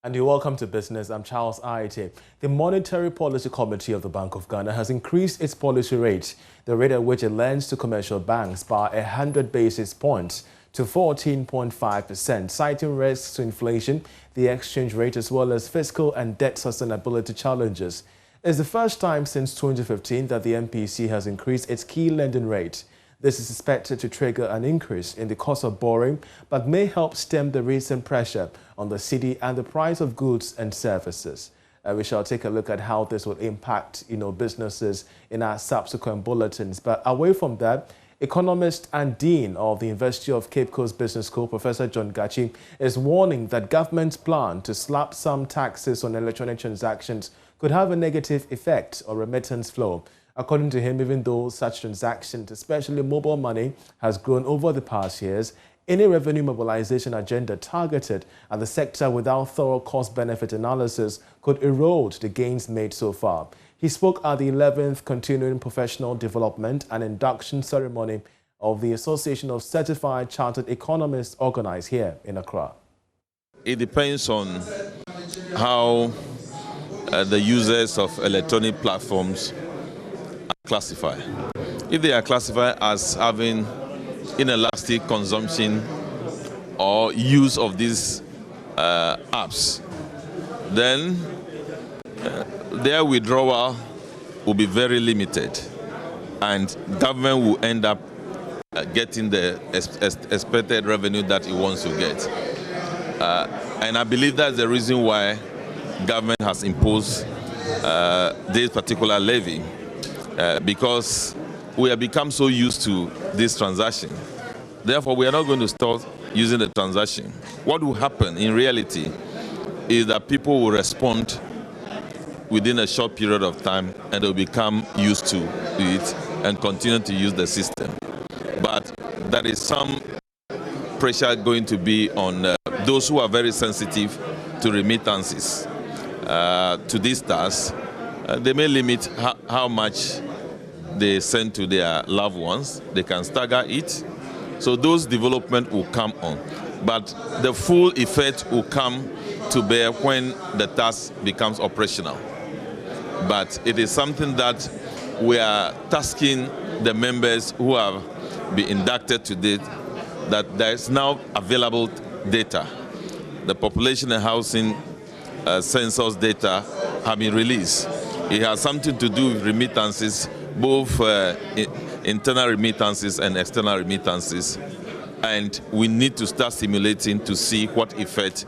And you're welcome to Business. I'm Charles Aite. The Monetary Policy Committee of the Bank of Ghana has increased its policy rate, the rate at which it lends to commercial banks, by 100 basis points to 14.5%, citing risks to inflation, the exchange rate, as well as fiscal and debt sustainability challenges. It's the first time since 2015 that the MPC has increased its key lending rate. This is expected to trigger an increase in the cost of borrowing, but may help stem the recent pressure on the cedi and the price of goods and services. We shall take a look at how this will impact, businesses in our subsequent bulletins. But away from that, economist and dean of the University of Cape Coast Business School, Professor John Gachi, is warning that government's plan to slap some taxes on electronic transactions could have a negative effect on remittance flow. According to him, even though such transactions, especially mobile money, has grown over the past years, any revenue mobilization agenda targeted at the sector without thorough cost-benefit analysis could erode the gains made so far. He spoke at the 11th Continuing Professional Development and Induction Ceremony of the Association of Certified Chartered Economists organized here in Accra. It depends on how the users of electronic platforms classify. If they are classified as having inelastic consumption or use of these apps, then their withdrawal will be very limited, and government will end up getting the expected revenue that it wants to get. And I believe that's the reason why government has imposed this particular levy. Because we have become so used to this transaction. Therefore, we are not going to start using the transaction. What will happen in reality is that people will respond within a short period of time and they'll become used to it and continue to use the system. But there is some pressure going to be on those who are very sensitive to remittances to these tasks. They may limit how much they send to their loved ones. They can stagger it. So those developments will come on. But the full effect will come to bear when the task becomes operational. But it is something that we are tasking the members who have been inducted to date, that there is now available data. The population and housing census data have been released. It has something to do with remittances, both internal remittances and external remittances. And we need to start simulating to see what effect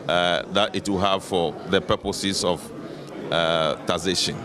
that it will have for the purposes of taxation.